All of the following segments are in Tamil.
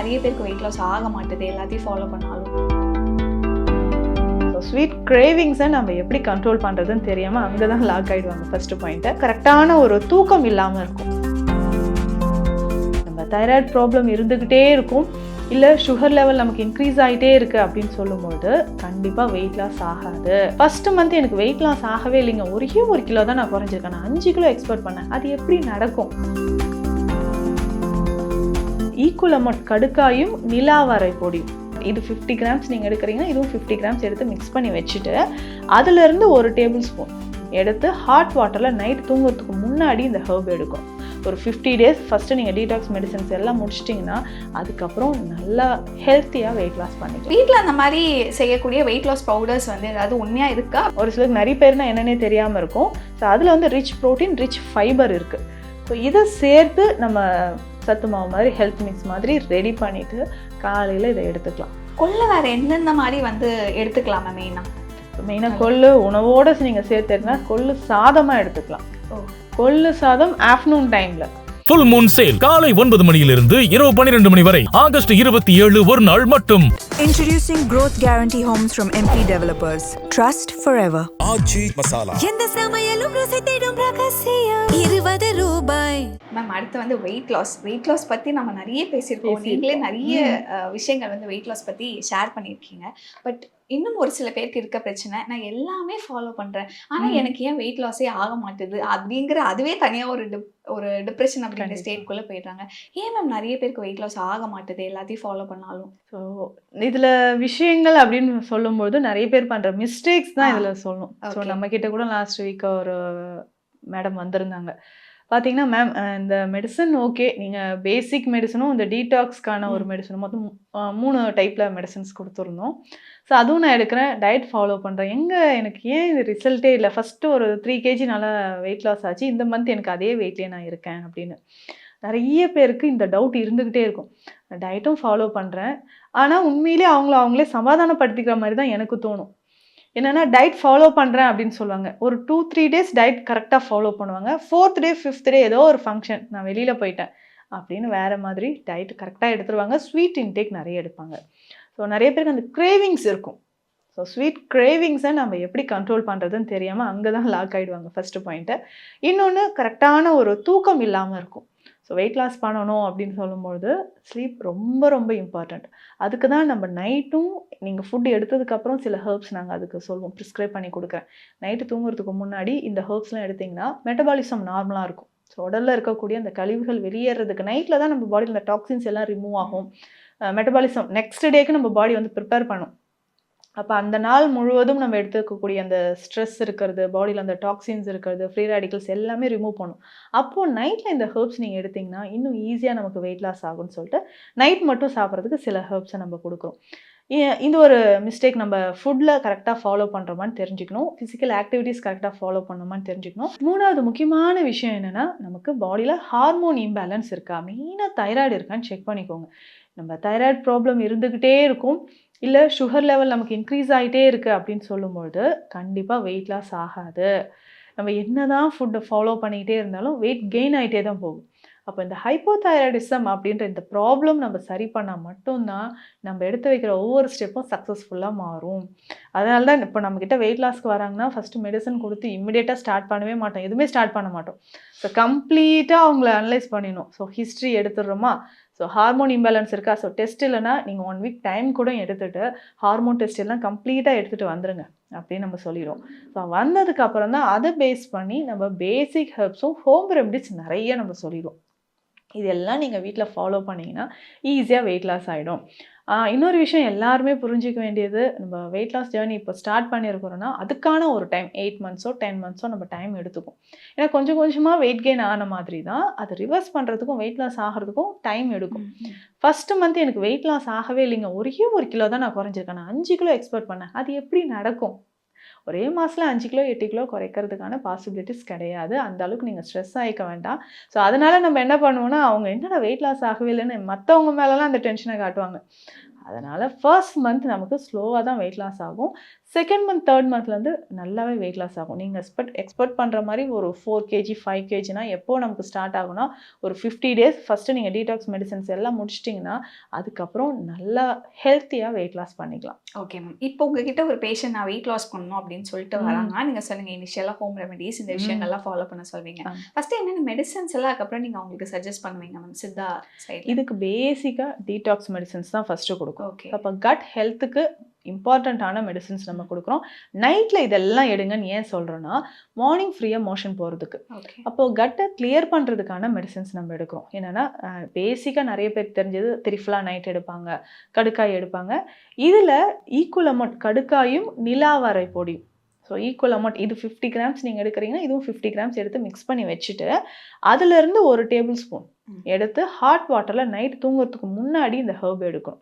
நிறைய பேருக்கு வெயிட் லாஸ் ஆக மாட்டுது எல்லாத்தையும் ஃபாலோ பண்ணாலும். ஸ்வீட் கிரேவிங்ஸை நம்ம எப்படி கண்ட்ரோல் பண்ணுறதுன்னு தெரியாமல் அங்கே தான் லாக் ஆகிடுவாங்க. ஃபஸ்ட்டு பாயிண்ட்டு, கரெக்டான ஒரு தூக்கம் இல்லாமல் இருக்கும். நம்ம தைராய்டு ப்ராப்ளம் இருந்துக்கிட்டே இருக்கும், இல்லை சுகர் லெவல் நமக்கு இன்க்ரீஸ் ஆகிட்டே இருக்குது அப்படின்னு சொல்லும்போது கண்டிப்பாக வெயிட் லாஸ் ஆகாது. ஃபஸ்ட்டு மந்த் எனக்கு வெயிட் லாஸ் ஆகவே இல்லைங்க, ஒரே 1 கிலோ தான் நான் குறைஞ்சிருக்கேன், நான் 5 கிலோ எக்ஸ்பெக்ட் பண்ணேன். அது எப்படி நடக்கும்? ஈக்குவல் அமௌண்ட் கடுக்காயும் நிலாவரை பொடியும், இது 50 கிராம்ஸ் நீங்கள் எடுக்கிறீங்கன்னா இதுவும் 50 கிராம்ஸ் எடுத்து மிக்ஸ் பண்ணி வச்சுட்டு அதுலேருந்து 1 டேபிள் ஸ்பூன் எடுத்து ஹாட் வாட்டரில் நைட் தூங்குறதுக்கு முன்னாடி இந்த ஹர்ப் எடுக்கும். ஒரு 50 டேஸ் ஃபஸ்ட்டு நீங்கள் டீடாக்ஸ் மெடிசன்ஸ் எல்லாம் முடிச்சிட்டிங்கன்னா அதுக்கப்புறம் நல்லா ஹெல்த்தியாக வெயிட் லாஸ் பண்ணிக்கலாம். வீட்டில் அந்த மாதிரி செய்யக்கூடிய வெயிட் லாஸ் பவுடர்ஸ் வந்து ஏதாவது உண்மையாக இருக்கா? ஒரு சிலருக்கு நிறைய பேர்னா என்னென்னே தெரியாமல் இருக்கும். ஸோ அதில் வந்து ரிச் ப்ரோட்டீன், ரிச் ஃபைபர் இருக்குது. ஸோ இதை சேர்த்து நம்ம சத்து மாவு மாதிரி ஹெல்த் மிக்ஸ் மாதிரி ரெடி பண்ணிவிட்டு காலையில் இதை எடுத்துக்கலாம். கொள்ளு வேறு எந்தெந்த மாதிரி வந்து எடுத்துக்கலாமா? மெயினாக கொள்ளு உணவோடு நீங்கள் சேர்த்துனா கொள்ளு சாதமாக எடுத்துக்கலாம். கொள்ளு சாதம் ஆஃப்டர்நூன் டைமில். ஃபுல் மூன் சேல் காலை 9 மணியிலிருந்து இரவு 12 மணி வரை, ஆகஸ்ட் 27 ஒரு நாள் மட்டும். Introducing Growth Guarantee Homes from MP Developers. Trust forever. ஆச்சி மசாலா. எந்த சமையலும் ருசி தேடும் ரகசியம் 20 ரூபாய். மேம், அடுத்து வந்து வெயிட் லாஸ் பற்றி நம்ம நிறைய பேசியிருக்கோம். நீங்களே நிறைய விஷயங்கள் வந்து வெயிட் லாஸ் பற்றி ஷேர் பண்ணியிருக்கீங்க. பட் இன்னும் ஒரு சில பேருக்கு இருக்க பிரச்சனை, நான் எல்லாமே ஃபாலோ பண்ணுறேன் ஆனால் எனக்கு ஏன் வெயிட் லாஸே ஆக மாட்டுது அப்படிங்கிற அதுவே தனியாக ஒரு டிப்ரெஷன் அப்படிங்கிற ஸ்டேட்குள்ளே போயிடுறாங்க. ஏன் மேம் நிறைய பேருக்கு வெயிட் லாஸ் ஆக மாட்டுது எல்லாத்தையும் ஃபாலோ பண்ணாலும்? ஸோ இதில் விஷயங்கள் அப்படின்னு சொல்லும்போது நிறைய பேர் பண்ணுற மிஸ்டேக்ஸ் தான் இதில் சொல்லணும். ஸோ நம்மக்கிட்ட கூட லாஸ்ட் வீக் ஒரு மேடம் வந்திருந்தாங்க. பார்த்தீங்கன்னா, மேம் இந்த மெடிசன் ஓகே, நீங்கள் பேசிக் மெடிசனும் இந்த டீடாக்ஸ்க்கான ஒரு மெடிசனும் மொத்தம் 3 டைப்பில் மெடிசன்ஸ் கொடுத்துருந்தோம். ஸோ அதுவும் நான் எடுக்கிறேன், டயட் ஃபாலோ பண்ணுறேன். எனக்கு ஏன் இது ரிசல்ட்டே இல்லை? ஃபஸ்ட்டு ஒரு 3 kg நல்லா வெயிட் லாஸ் ஆச்சு, இந்த மந்த் எனக்கு அதே வெயிட்லேயே நான் இருக்கேன் அப்படின்னு நிறைய பேருக்கு இந்த டவுட் இருந்துக்கிட்டே இருக்கும். டயட்டும் ஃபாலோ பண்ணுறேன், ஆனால் உண்மையிலே அவங்களே சமாதானப்படுத்திக்கிற மாதிரி தான் எனக்கு தோணும். என்னென்னா, டயட் ஃபாலோ பண்ணுறேன் அப்படின்னு சொல்லுவாங்க, ஒரு 2-3 டேஸ் டயட் கரெக்டாக ஃபாலோ பண்ணுவாங்க, 4th டே 5th டே ஏதோ ஒரு ஃபங்க்ஷன், நான் வெளியில் போயிட்டேன் அப்படின்னு வேறு மாதிரி டயட் கரெக்டாக எடுத்துருவாங்க. ஸ்வீட் இன்டேக் நிறைய எடுப்பாங்க. ஸோ நிறைய பேருக்கு அந்த கிரேவிங்ஸ் இருக்கும். ஸோ ஸ்வீட் கிரேவிங்ஸை நம்ம எப்படி கண்ட்ரோல் பண்ணுறதுன்னு தெரியாமல் அங்கே தான் லாக் ஆகிடுவாங்க. First point. இன்னொன்று, கரெக்டான ஒரு தூக்கம் இல்லாமல் இருக்கும். ஸோ வெயிட் லாஸ் பண்ணணும் அப்படின்னு சொல்லும்போது ஸ்லீப் ரொம்ப ரொம்ப இம்பார்ட்டண்ட். அதுக்கு தான் நம்ம நைட்டும் நீங்கள் ஃபுட் எடுத்ததுக்கப்புறம் சில ஹெர்ப்ஸ் நாங்கள் அதுக்கு சொல்லுவோம், ப்ரிஸ்கிரைப் பண்ணி கொடுக்குறேன். நைட்டு தூங்குறதுக்கு முன்னாடி இந்த ஹெர்ப்ஸ்லாம் எடுத்திங்கன்னா மெட்டபாலிசம் நார்மலாக இருக்கும். ஸோ உடலில் இருக்கக்கூடிய அந்த கழிவுகள் வெளியேறதுக்கு நைட்டில் தான் நம்ம பாடியில் இந்த டாக்ஸின்ஸ் எல்லாம் ரிமூவ் ஆகும். மெட்டபாலிசம் நெக்ஸ்ட் டேக்கு நம்ம பாடி வந்து ப்ரிப்பேர் பண்ணும். அப்போ அந்த நாள் முழுவதும் நம்ம எடுத்துக்கக்கூடிய அந்த ஸ்ட்ரெஸ் இருக்கிறது, பாடியில் அந்த டாக்ஸின்ஸ் இருக்கிறது, ஃப்ரீ ரேடிக்கல்ஸ் எல்லாமே ரிமூவ் பண்ணும். அப்போது நைட்டில் இந்த ஹெர்ப்ஸ் நீங்கள் எடுத்திங்கன்னா இன்னும் ஈஸியாக நமக்கு வெயிட் லாஸ் ஆகும்னு சொல்லிட்டு நைட் மட்டும் சாப்பிட்றதுக்கு சில ஹெர்ப்ஸை நம்ம கொடுக்குறோம். இந்த ஒரு மிஸ்டேக், நம்ம ஃபுட்டில் கரெக்டாக ஃபாலோ பண்ணுறோமான்னு தெரிஞ்சுக்கணும், ஃபிசிக்கல் ஆக்டிவிட்டீஸ் கரெக்டாக ஃபாலோ பண்ணோமான்னு தெரிஞ்சுக்கணும். 3வது முக்கியமான விஷயம் என்னென்னா, நமக்கு பாடியில் ஹார்மோன் இம்பேலன்ஸ் இருக்கா, மெயினாக தைராய்டு இருக்கான்னு செக் பண்ணிக்கோங்க. நம்ம தைராய்டு ப்ராப்ளம் இருந்துக்கிட்டே இருக்கும், இல்லை சுகர் லெவல் நமக்கு இன்க்ரீஸ் ஆகிட்டே இருக்குது அப்படின்னு சொல்லும்போது கண்டிப்பாக வெயிட் லாஸ் ஆகாது. நம்ம என்ன தான் ஃபுட்டை ஃபாலோ பண்ணிக்கிட்டே இருந்தாலும் வெயிட் கெயின் ஆகிட்டே தான் போகும். அப்போ இந்த ஹைப்போதைராய்டிசம் அப்படின்ற இந்த ப்ராப்ளம் நம்ம சரி பண்ணால் மட்டும்தான் நம்ம எடுத்து வைக்கிற ஒவ்வொரு ஸ்டெப்பும் சக்ஸஸ்ஃபுல்லாக மாறும். அதனால தான் இப்போ நம்மக்கிட்ட வெயிட் லாஸ்க்கு வராங்கன்னா ஃபஸ்ட்டு மெடிசன் கொடுத்து இம்மிடியேட்டாக ஸ்டார்ட் பண்ணவே மாட்டோம், எதுவுமே ஸ்டார்ட் பண்ண மாட்டோம். ஸோ கம்ப்ளீட்டாக அவங்கள அனலைஸ் பண்ணிடணும். ஸோ ஹிஸ்ட்ரி எடுத்துடுறோமா, ஸோ ஹார்மோன் இம்பேலன்ஸ் இருக்கா, ஸோ டெஸ்ட் இல்லைனா நீங்கள் 1 வீக் டைம் கூட எடுத்துகிட்டு ஹார்மோன் டெஸ்ட் எல்லாம் கம்ப்ளீட்டாக எடுத்துகிட்டு வந்துடுங்க அப்படின்னு நம்ம சொல்லிடுவோம். ஸோ வந்ததுக்கப்புறம் தான் அதை பேஸ் பண்ணி நம்ம பேசிக் ஹெர்ப்ஸும் ஹோம் ரெமடிஸ் நிறைய நம்ம சொல்லிடுவோம். இதெல்லாம் நீங்கள் வீட்டில் ஃபாலோ பண்ணிங்கன்னா ஈஸியாக வெயிட் லாஸ் ஆகிடும். இன்னொரு விஷயம் எல்லாருமே புரிஞ்சிக்க வேண்டியது, நம்ம வெயிட் லாஸ் ஜேர்னி இப்போ ஸ்டார்ட் பண்ணியிருக்கிறோன்னா அதுக்கான ஒரு டைம் 8 monthsோ 10 monthsோ நம்ம டைம் எடுத்துக்கும். ஏன்னா கொஞ்சம் கொஞ்சமாக வெயிட் கெயின் ஆன மாதிரி தான் அதை ரிவர்ஸ் பண்ணுறதுக்கும் வெயிட் லாஸ் ஆகிறதுக்கும் டைம் எடுக்கும். ஃபஸ்ட்டு மந்த் எனக்கு வெயிட் லாஸ் ஆகவே இல்லைங்க, ஒரே 1 கிலோ தான் நான் குறைஞ்சிருக்கேன், நான் 5 கிலோ எக்ஸ்பெக்ட் பண்ணேன். அது எப்படி நடக்கும்? ஒரே மாதத்தில் 5 கிலோ 8 கிலோ குறைக்கிறதுக்கான பாசிபிலிட்டிஸ் கிடையாது. அந்த அளவுக்கு நீங்கள் ஸ்ட்ரெஸ் ஆகிக்க வேண்டாம். ஸோ அதனால் நம்ம என்ன பண்ணுவோன்னா, அவங்க என்னடா வெயிட் லாஸ் ஆகவே இல்லைன்னு மற்றவங்க மேலெலாம் அந்த டென்ஷனை காட்டுவாங்க. அதனால் ஃபர்ஸ்ட் மந்த் நமக்கு ஸ்லோவாக தான் வெயிட் லாஸ் ஆகும். செகண்ட் மந்த் தேர்ட் மந்த்லேருந்து நல்லாவே வெயிட் லாஸ் ஆகும். நீங்கள் எக்ஸ்பெக்ட் பண்ணுற மாதிரி ஒரு 4 kg 5 kgனா எப்போ நமக்கு ஸ்டார்ட் ஆகும்னா ஒரு 50 days ஃபஸ்ட்டு நீங்கள் டீடாக்ஸ் மெடிசன்ஸ் எல்லாம் முடிச்சிட்டிங்கன்னா அதுக்கப்புறம் நல்லா ஹெல்த்தியாக வெயிட் லாஸ் பண்ணிக்கலாம். Okay ma'am. இப்போ உங்ககிட்ட ஒரு பேஷண்ட் நான் வெயிட் லாஸ் பண்ணணும் அப்படின்னு சொல்லிட்டு வராங்க. நீங்கள் சொல்லுங்கள் இனிஷியலாக ஹோம் ரெமெடிஸ் இந்த விஷயங்கள்லாம் ஃபாலோ பண்ண சொல்வீங்க. ஃபஸ்ட்டு என்னென்ன மெடிசன்ஸ் எல்லாம் அதுக்கப்புறம் நீங்கள் அவங்களுக்கு சஜஸ்ட் பண்ணுவீங்க மேம் சித்தா சைடு? இதுக்கு பேசிக்காக டீடாக்ஸ் மெடிசன்ஸ் தான் ஃபஸ்ட்டு கொடுக்கும். ஓகே. அப்போ கட் ஹெல்த்துக்கு இம்பார்ட்டண்ட்டான மெடிசன்ஸ் நம்ம கொடுக்குறோம். நைட்டில் இதெல்லாம் எடுங்கன்னு ஏன் சொல்கிறோன்னா மார்னிங் ஃப்ரீயாக மோஷன் போகிறதுக்கு. ஓகே. அப்போது கட்டை கிளியர் பண்ணுறதுக்கான மெடிசன்ஸ் நம்ம எடுக்கிறோம். என்னென்னா பேசிக்காக நிறைய பேர் தெரிஞ்சது திரிஃபலா நைட் எடுப்பாங்க, கடுக்காய் எடுப்பாங்க. இதில் ஈக்குவல் அமௌண்ட் கடுக்காயும் நிலாவரை பொடியும். ஸோ ஈக்குவல் அமௌண்ட் இது 50 grams நீங்கள் எடுக்கிறீங்கன்னா இதுவும் 50 grams எடுத்து மிக்ஸ் பண்ணி வச்சுட்டு அதுலேருந்து 1 டேபிள் ஸ்பூன் எடுத்து ஹாட் வாட்டரில் நைட் தூங்குறதுக்கு முன்னாடி இந்த ஹெர்ப் எடுக்கணும்.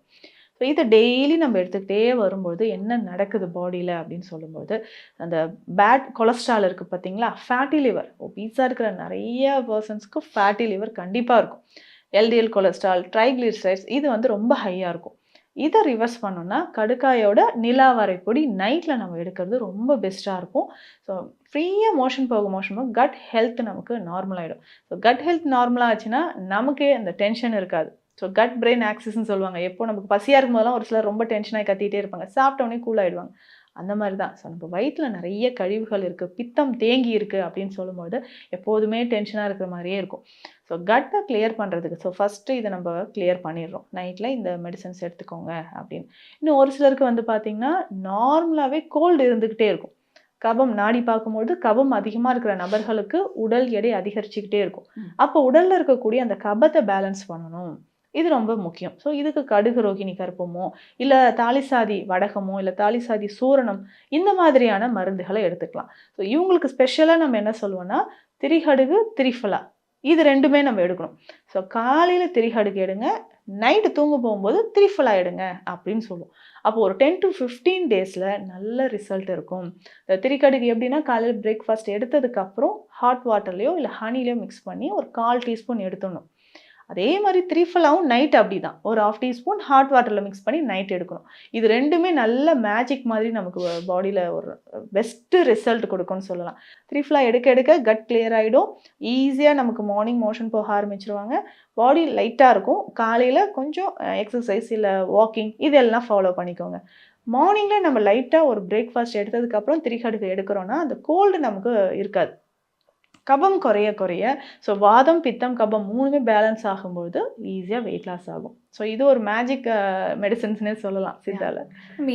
ஸோ இதை டெய்லி நம்ம எடுத்துக்கிட்டே வரும்போது என்ன நடக்குது பாடியில் அப்படின்னு சொல்லும்போது அந்த பேட் கொலஸ்ட்ரால் இருக்குது பார்த்தீங்களா, ஃபேட்டி லிவர், ஒபீஸாக இருக்கிற நிறைய பர்சன்ஸ்க்கு ஃபேட்டி லிவர் கண்டிப்பாக இருக்கும். எல்டிஎல் கொலஸ்ட்ரால், ட்ரைக்ளிசரைட்ஸ் இது வந்து ரொம்ப ஹையாக இருக்கும். இதை ரிவர்ஸ் பண்ணோன்னா கடுக்காயோட நிலாவரை பொடி நைட்டில் நம்ம எடுக்கிறது ரொம்ப பெஸ்ட்டாக இருக்கும். ஸோ ஃப்ரீயாக மோஷன் போக கட் ஹெல்த் நமக்கு நார்மல் ஆகிடும். ஸோ கட் ஹெல்த் நார்மலாக ஆச்சுன்னா நமக்கே அந்த டென்ஷன் இருக்காது. ஸோ கட் பிரெயின் ஆக்சிஸ்ன்னு சொல்லுவாங்க. எப்போ நமக்கு பசியாக இருக்கும்போதெல்லாம் ஒரு சிலர் ரொம்ப டென்ஷனாகி கத்திகிட்டே இருப்பாங்க, சாப்பிட்டோன்னே கூல் ஆகிடுவாங்க. அந்த மாதிரி தான். ஸோ நம்ம வயிற்றில் நிறைய கழிவுகள் இருக்குது, பித்தம் தேங்கி இருக்குது அப்படின்னு சொல்லும்போது எப்போதுமே டென்ஷனாக இருக்கிற மாதிரியே இருக்கும். ஸோ கட்டை கிளியர் பண்ணுறதுக்கு ஃபஸ்ட்டு இதை நம்ம கிளியர் பண்ணிடுறோம். நைட்டில் இந்த மெடிசன்ஸ் எடுத்துக்கோங்க அப்படின்னு. இன்னும் ஒரு சிலருக்கு வந்து பார்த்திங்கன்னா நார்மலாகவே கோல்டு இருந்துக்கிட்டே இருக்கும். கபம் நாடி பார்க்கும்போது கபம் அதிகமாக இருக்கிற நபர்களுக்கு உடல் எடை அதிகரிச்சுக்கிட்டே இருக்கும். அப்போ உடலில் இருக்கக்கூடிய அந்த கபத்தை பேலன்ஸ் பண்ணணும், இது ரொம்ப முக்கியம். ஸோ இதுக்கு கடுகு ரோகிணி கற்பமோ இல்லை தாலிசாதி வடகமோ இல்லை தாலிசாதி சூரணம் இந்த மாதிரியான மருந்துகளை எடுத்துக்கலாம். ஸோ இவங்களுக்கு ஸ்பெஷலாக நம்ம என்ன சொல்லுவோம்னா திரிகடுகு திரிஃபலா இது ரெண்டுமே நம்ம எடுக்கணும். ஸோ காலையில் திரிகடுகு எடுங்க, நைட்டு தூங்க போகும்போது திரிஃபலா எடுங்க அப்படின்னு சொல்லுவோம். அப்போ ஒரு 10 to 15 days நல்ல ரிசல்ட் இருக்கும். இந்த திரிகடுகு எப்படின்னா காலையில் பிரேக்ஃபாஸ்ட் எடுத்ததுக்கப்புறம் ஹாட் வாட்டர்லையோ இல்லை ஹனிலையோ மிக்ஸ் பண்ணி ஒரு 1/4 teaspoon எடுத்துடணும். அதே மாதிரி திரிஃபலாவும் நைட் அப்படி தான் ஒரு 1/2 teaspoon ஹாட் வாட்டரில் மிக்ஸ் பண்ணி நைட் எடுக்கணும். இது ரெண்டுமே நல்ல மேஜிக் மாதிரி நமக்கு பாடியில் ஒரு பெஸ்ட்டு ரிசல்ட் கொடுக்கும்னு சொல்லலாம். திரிஃபலா எடுக்க எடுக்க கட் கிளியர் ஆகிடும். ஈஸியாக நமக்கு மார்னிங் மோஷன் போக ஆரம்பிச்சிருவாங்க. பாடி லைட்டாக இருக்கும். காலையில் கொஞ்சம் எக்ஸசைஸ் இல்லை வாக்கிங் இதெல்லாம் ஃபாலோ பண்ணிக்கோங்க. மார்னிங்கில் நம்ம லைட்டாக ஒரு பிரேக்ஃபாஸ்ட் எடுத்ததுக்கப்புறம் திரிகடுகு எடுக்கிறோன்னா அந்த கோல்டு நமக்கு இருக்காது. கபம் குறைய ஸோ வாதம் பித்தம் கபம் மூணுமே பேலன்ஸ் ஆகும்போது ஈஸியாக வெயிட் லாஸ் ஆகும். ஸோ இது ஒரு மேஜிக் மெடிசன்ஸ்னே சொல்லலாம் சித்தால. நம்ம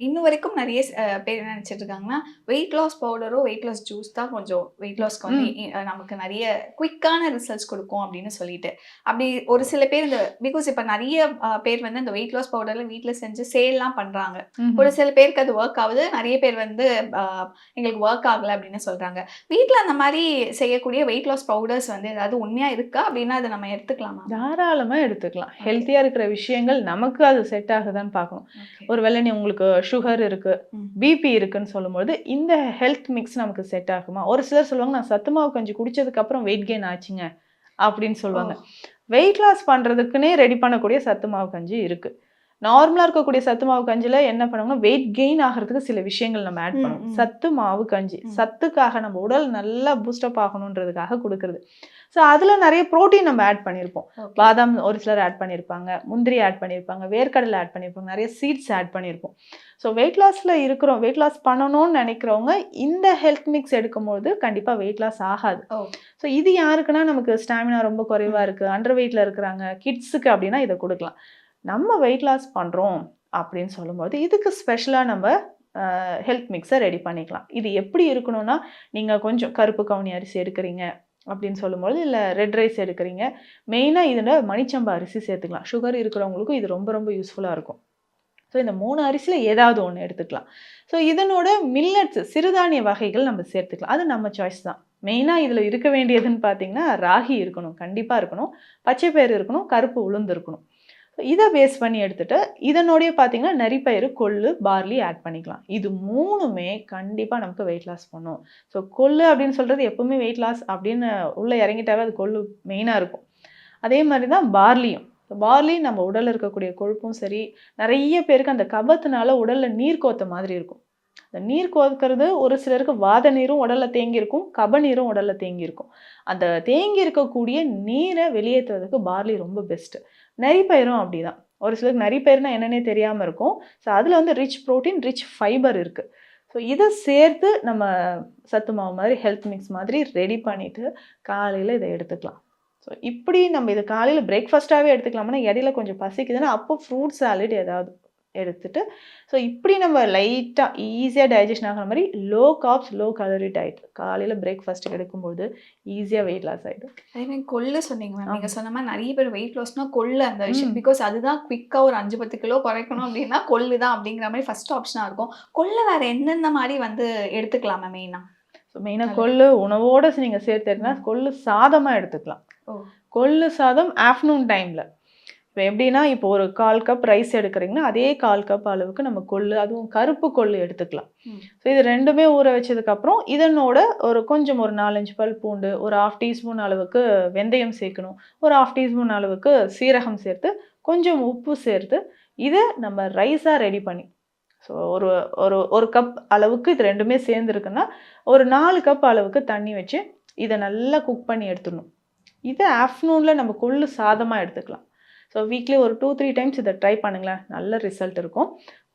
இன்னும் வரைக்கும் நிறைய பேர் என்ன நினச்சிட்டு இருக்காங்கன்னா வெயிட் லாஸ் பவுடரோ வெயிட் லாஸ் ஜூஸ் தான் கொஞ்சம் வெயிட் லாஸ்க்கு வந்து நமக்கு நிறைய குயிக்கான ரிசல்ட்ஸ் கொடுக்கும் அப்படின்னு சொல்லிட்டு அப்படி ஒரு சில பேர் இந்த பிகாஸ் இப்போ நிறைய பேர் வந்து இந்த வெயிட் லாஸ் பவுடரில் வீட்டில் செஞ்சு சேல்லாம் பண்ணுறாங்க. ஒரு சில பேருக்கு அது ஒர்க் ஆகுது, நிறைய பேர் வந்து எங்களுக்கு ஒர்க் ஆகலை அப்படின்னு சொல்கிறாங்க. வீட்டில் அந்த மாதிரி செய்யக்கூடிய வெயிட் லாஸ் பவுடர்ஸ் வந்து ஏதாவது உண்மையாக இருக்கா அப்படின்னா அதை நம்ம எடுத்துக்கலாமா? தாராளமாக எடுத்துக்கலாம். ஹெல்த்தியாக இருக்கிற விஷயங்கள் நமக்கு அது செட் ஆகுதான்னு பார்க்கணும். ஒரு வேளை நீ உங்களுக்கு சுகர் இருக்குது, பிபி இருக்குன்னு சொல்லும்போது இந்த ஹெல்த் மிக்ஸ் நமக்கு செட் ஆகுமா? ஒரு சிலர் சொல்லுவாங்க நான் சத்து மாவு கஞ்சி குடிச்சதுக்கப்புறம் வெயிட் கெயின் ஆச்சுங்க அப்படின்னு சொல்லுவாங்க. வெயிட் லாஸ் பண்ணுறதுக்குன்னே ரெடி பண்ணக்கூடிய சத்து மாவு கஞ்சி இருக்குது. நார்மலாக இருக்கக்கூடிய சத்து மாவு கஞ்சியில் என்ன பண்ணுவோம்னா வெயிட் கெயின் ஆகிறதுக்கு சில விஷயங்கள் நம்ம ஆட் பண்ணுவோம். சத்து மாவு கஞ்சி சத்துக்காக நம்ம உடல் நல்லா பூஸ்டப் ஆகணுன்றதுக்காக கொடுக்குறது. ஸோ அதில் நிறைய ப்ரோட்டீன் நம்ம ஆட் பண்ணியிருப்போம். பாதாம் ஒரு சிலர் ஆட் பண்ணியிருப்பாங்க, முந்திரி ஆட் பண்ணியிருப்பாங்க, வேர்க்கடலை ஆட் பண்ணியிருப்பாங்க, நிறைய சீட்ஸ் ஆட் பண்ணியிருப்போம். ஸோ வெயிட் லாஸில் இருக்கிறோம், வெயிட் லாஸ் பண்ணணும்னு நினைக்கிறவங்க இந்த ஹெல்த் மிக்ஸ் எடுக்கும்போது கண்டிப்பாக வெயிட் லாஸ் ஆகாது. ஸோ இது யாருக்குன்னா நமக்கு ஸ்டாமினா ரொம்ப குறைவாக இருக்குது, அண்டர் வெயிட்டில் இருக்கிறாங்க, கிட்ஸுக்கு அப்படின்னா இதை கொடுக்கலாம். நம்ம வெயிட் லாஸ் பண்ணுறோம் அப்படின்னு சொல்லும்போது இதுக்கு ஸ்பெஷலாக நம்ம ஹெல்த் மிக்ஸை ரெடி பண்ணிக்கலாம். இது எப்படி இருக்கணும்னா நீங்கள் கொஞ்சம் கருப்பு கவுனி அரிசி எடுக்கிறீங்க அப்படின்னு சொல்லும்போது இல்லை ரெட் ரைஸ் எடுக்கிறீங்க, மெயினாக இதில் மணிச்சம்பா அரிசி சேர்த்துக்கலாம். சுகர் இருக்கிறவங்களுக்கும் இது ரொம்ப ரொம்ப யூஸ்ஃபுல்லாக இருக்கும். ஸோ இந்த 3 அரிசியில் ஏதாவது ஒன்று எடுத்துக்கலாம். ஸோ இதனோட மில்லட்ஸ் சிறுதானிய வகைகள் நம்ம சேர்த்துக்கலாம், அது நம்ம சாய்ஸ் தான். மெயினாக இதில் இருக்க வேண்டியதுன்னு பார்த்தீங்கன்னா ராகி இருக்கணும், கண்டிப்பாக இருக்கணும், பச்சை பயிறு இருக்கணும், கருப்பு உளுந்து இருக்கணும். இதை பேஸ் பண்ணி எடுத்துகிட்டு இதனோடைய பார்த்தீங்கன்னா நரிப்பயிறு, கொள்ளு, பார்லி ஆட் பண்ணிக்கலாம். இது 3மே கண்டிப்பாக நமக்கு வெயிட் லாஸ் பண்ணும். ஸோ கொள்ளு அப்படின்னு சொல்கிறது எப்போவுமே வெயிட் லாஸ் அப்படின்னு உள்ளே இறங்கிட்டாவே அது கொள்ளு மெயினாக இருக்கும். அதே மாதிரி தான் பார்லியும். பார்லி நம்ம உடலில் இருக்கக்கூடிய கொழுப்பும் சரி, நிறைய பேருக்கு அந்த கபத்தினால உடலில் நீர் கோத்த மாதிரி இருக்கும். அந்த நீர் கோர்க்கிறது ஒரு சிலருக்கு வாத நீரும் உடலில் தேங்கியிருக்கும், கப நீரும் உடலில் தேங்கியிருக்கும். அந்த தேங்கி இருக்கக்கூடிய நீரை வெளியேற்றுறதுக்கு பார்லி ரொம்ப பெஸ்ட்டு. நரிப்பயிரும் அப்படி தான். ஒரு சிலருக்கு நரிப்பயிர்னா என்னன்னே தெரியாமல் இருக்கும். ஸோ அதில் வந்து ரிச் ப்ரோட்டீன், ரிச் ஃபைபர் இருக்குது. ஸோ இதை சேர்த்து நம்ம சத்து மாவு மாதிரி ஹெல்த் மிக்ஸ் மாதிரி ரெடி பண்ணிவிட்டு காலையில் இதை எடுத்துக்கலாம். ஸோ இப்படி நம்ம இது காலையில் பிரேக்ஃபாஸ்ட்டாகவே எடுத்துக்கலாம்னா இடையில கொஞ்சம் பசிக்குதுன்னா அப்போ ஃப்ரூட் சாலட் ஏதாவது எடுத்துட்டு, ஸோ இப்படி நம்ம லைட்டாக ஈஸியாக டைஜஷன் ஆகிற மாதிரி லோ கார்ப்ஸ் லோ கலரி டயட் காலையில் பிரேக்ஃபாஸ்ட்டுக்கு எடுக்கும்போது ஈஸியாக வெயிட் லாஸ் ஆகிடும். அதே மாதிரி கொள்ளு சொன்னீங்க மேம். நீங்கள் சொன்ன மாதிரி நிறைய பேர் வெயிட் லாஸ்னா கொள்ளு அந்த விஷயம், பிகாஸ் அதுதான் குவிக்காக ஒரு 5-10 கிலோ குறைக்கணும் அப்படின்னா கொள்ளு தான் அப்படிங்கிற மாதிரி ஃபர்ஸ்ட் ஆப்ஷனாக இருக்கும். கொள்ளு வேற எந்தெந்த மாதிரி வந்து எடுத்துக்கலாம் மேம் மெயினாக? ஸோ மெயினாக கொள்ளு உணவோடு நீங்கள் சேர்த்துனா கொள்ளு சாதமாக எடுத்துக்கலாம். கொள்ளு சாதம் ஆஃப்டர்நூன் டைமில். இப்போ எப்படின்னா, இப்போ ஒரு 1/4 கப் ரைஸ் எடுக்கிறீங்கன்னா அதே 1/4 கப் அளவுக்கு நம்ம கொள்ளு, அதுவும் கருப்பு கொள்ளு எடுத்துக்கலாம். ஸோ இது ரெண்டுமே ஊற வச்சதுக்கப்புறம் இதனோட ஒரு கொஞ்சம் ஒரு 4-5 பல் பூண்டு, ஒரு 1/2 டீஸ்பூன் அளவுக்கு வெந்தயம் சேர்க்கணும், ஒரு 1/2 டீஸ்பூன் அளவுக்கு சீரகம் சேர்த்து, கொஞ்சம் உப்பு சேர்த்து இதை நம்ம ரைஸாக ரெடி பண்ணி, ஸோ ஒரு ஒரு ஒரு கப் அளவுக்கு இது ரெண்டுமே சேர்ந்துருக்குன்னா ஒரு 4 கப் அளவுக்கு தண்ணி வச்சு இதை நல்லா குக் பண்ணி எடுத்துடணும். இதை ஆஃப்டர்நூனில் நம்ம கொள்ளு சாதமாக எடுத்துக்கலாம். ஸோ வீக்லி ஒரு 2-3 டைம்ஸ் இதை ட்ரை பண்ணுங்களேன், நல்ல ரிசல்ட் இருக்கும்.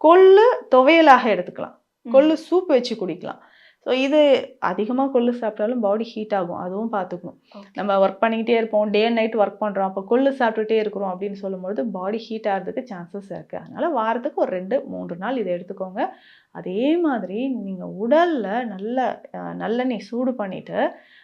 கொள்ளு துவையலாக எடுத்துக்கலாம், கொள்ளு சூப் வச்சு குடிக்கலாம். ஸோ இது அதிகமாக கொள்ளு சாப்பிட்டாலும் பாடி ஹீட் ஆகும், அதுவும் பார்த்துக்கணும். நம்ம ஒர்க் பண்ணிக்கிட்டே இருப்போம், டே அண்ட் நைட் ஒர்க் பண்ணுறோம், அப்போ கொள்ளு சாப்பிட்டுட்டே இருக்கிறோம் அப்படின்னு சொல்லும்போது பாடி ஹீட் ஆகிறதுக்கு சான்சஸ் இருக்குது. அதனால் வாரத்துக்கு ஒரு 2-3 நாள் இதை எடுத்துக்கோங்க. அதே மாதிரி நீங்கள் உடலில் நல்லெண்ணெய் சூடு பண்ணிவிட்டு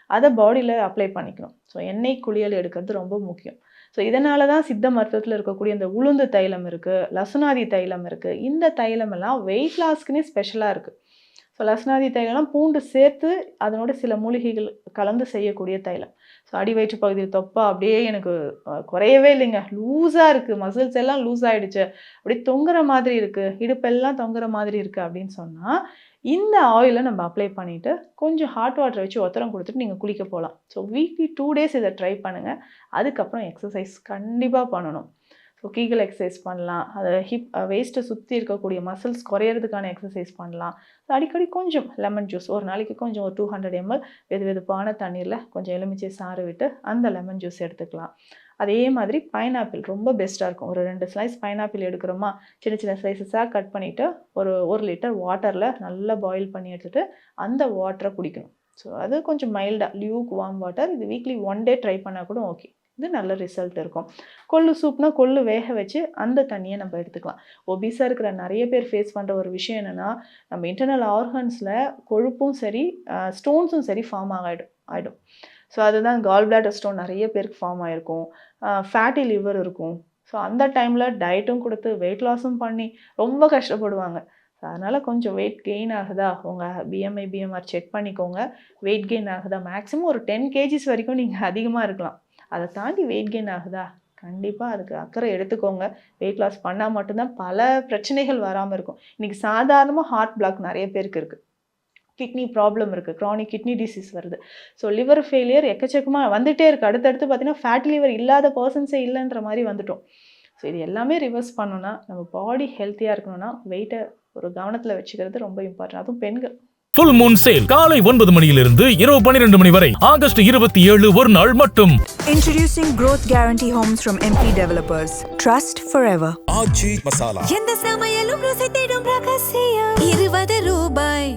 அதை பாடியில் அப்ளை பண்ணிக்கணும். ஸோ எண்ணெய் குளியல் எடுக்கிறது ரொம்ப முக்கியம். ஸோ இதனால தான் சித்த மருத்துவத்தில் இருக்கக்கூடிய இந்த உளுந்து தைலம் இருக்குது, லசுனாதி தைலம் இருக்குது. இந்த தைலம் எல்லாம் வெயிட் லாஸ்க்குன்னே ஸ்பெஷலாக இருக்குது. ஸோ லசுனாதி தைலம்லாம் பூண்டு சேர்த்து அதனோட சில மூலிகைகள் கலந்து செய்யக்கூடிய தைலம். ஸோ அடி வயிற்று பகுதியில் தொப்பா அப்படியே எனக்கு குறையவே இல்லைங்க, லூஸாக இருக்குது, மசில்ஸ் எல்லாம் லூஸ் ஆகிடுச்சு, அப்படியே தொங்குற மாதிரி இருக்குது, இடுப்பெல்லாம் தொங்குற மாதிரி இருக்குது அப்படின்னு சொன்னால் இந்த ஆயிலை நம்ம அப்ளை பண்ணிவிட்டு கொஞ்சம் ஹாட் வாட்டர் வச்சு ஒத்தரம் கொடுத்துட்டு நீங்கள் குளிக்க போகலாம். ஸோ வீக்லி 2 days இதை ட்ரை பண்ணுங்கள். அதுக்கப்புறம் எக்ஸசைஸ் கண்டிப்பாக பண்ணணும். ஸோ கீகல் எக்ஸசைஸ் பண்ணலாம், அதை வேஸ்ட்டை சுற்றி இருக்கக்கூடிய மசில்ஸ் குறையிறதுக்கான எக்ஸசைஸ் பண்ணலாம். ஸோ அடிக்கடி கொஞ்சம் லெமன் ஜூஸ், ஒரு நாளைக்கு கொஞ்சம் ஒரு 200 ml வெதுவெதுப்பான தண்ணீரில் கொஞ்சம் எலுமிச்சை சாறு விட்டு அந்த லெமன் ஜூஸ் எடுத்துக்கலாம். அதே மாதிரி பைனாப்பிள் ரொம்ப பெஸ்ட்டாக இருக்கும். ஒரு 2 ஸ்லைஸ் பைனாப்பிள் எடுக்கிறோமா, சின்ன சின்ன ஸ்லைசஸாக கட் பண்ணிவிட்டு ஒரு 1 லிட்டர் வாட்டரில் நல்லா பாயில் பண்ணி எடுத்துகிட்டு அந்த வாட்டரை குடிக்கணும். ஸோ அது கொஞ்சம் மைல்டாக லியூக் வார்ம் வாட்டர். இது வீக்லி 1 day ட்ரை பண்ணால் கூட ஓகே, இது நல்ல ரிசல்ட் இருக்கும். கொள்ளு சூப்னா கொள்ளு வேக வச்சு அந்த தண்ணியை நம்ம எடுத்துக்கலாம். ஒபிஸாக இருக்கிற நிறைய பேர் ஃபேஸ் பண்ணுற ஒரு விஷயம் என்னென்னா, நம்ம இன்டர்னல் ஆர்கன்ஸில் கொழுப்பும் சரி ஸ்டோன்ஸும் சரி ஃபார்ம் ஆகிடும். ஸோ அதுதான் கால் பிளாடர் ஸ்டோன் நிறைய பேருக்கு ஃபார்ம் ஆகிருக்கும், ஃபேட்டி லிவர் இருக்கும். ஸோ அந்த டைமில் டயட்டும் கொடுத்து வெயிட் லாஸும் பண்ணி ரொம்ப கஷ்டப்படுவாங்க. ஸோ அதனால் கொஞ்சம் வெயிட் கெயின் ஆகுதா, உங்கள் பிஎம்ஐ பிஎம்ஆர் செக் பண்ணிக்கோங்க. வெயிட் கெயின் ஆகுதா, மேக்ஸிமம் ஒரு 10 kgs வரைக்கும் நீங்கள் அதிகமாக இருக்கலாம். அதை தாண்டி வெயிட் கெயின் ஆகுதா, கண்டிப்பாக அதுக்கு அக்கறை எடுத்துக்கோங்க. வெயிட் லாஸ் பண்ணால் மட்டும்தான் பல பிரச்சனைகள் வராமல் இருக்கும். இன்றைக்கி சாதாரணமாக ஹார்ட் பிளாக் நிறைய பேருக்கு இருக்குது, கிட்னி ப்ராப்ளம் இருக்குது, க்ரானிக் கிட்னி டிசீஸ் வருது. ஸோ லிவர் ஃபெயிலியர் எக்கச்சக்கமாக வந்துகிட்டே இருக்குது. அடுத்தடுத்து பார்த்திங்கன்னா ஃபேட்டி லிவர் இல்லாத பர்சன்ஸே இல்லைன்ற மாதிரி வந்துட்டோம். ஸோ இது எல்லாமே ரிவர்ஸ் பண்ணணும்னா, நம்ம பாடி ஹெல்த்தியாக இருக்கணும்னா வெயிட்டை ஒரு கவனத்தில் வச்சுக்கிறது ரொம்ப இம்பார்ட்டன்ட், அதுவும் பெண்கள். ஃபுல் மூன் சேல் காலை 9 மணியிலிருந்து இரவு 12 மணி வரை ஆகஸ்ட் 27 ஒரு நாள் மட்டும். Introducing Growth Guarantee Homes from MP Developers. Trust forever. எந்த சமையலும் ருசி தேடும் ரகசியம் 20 ரூபாய்.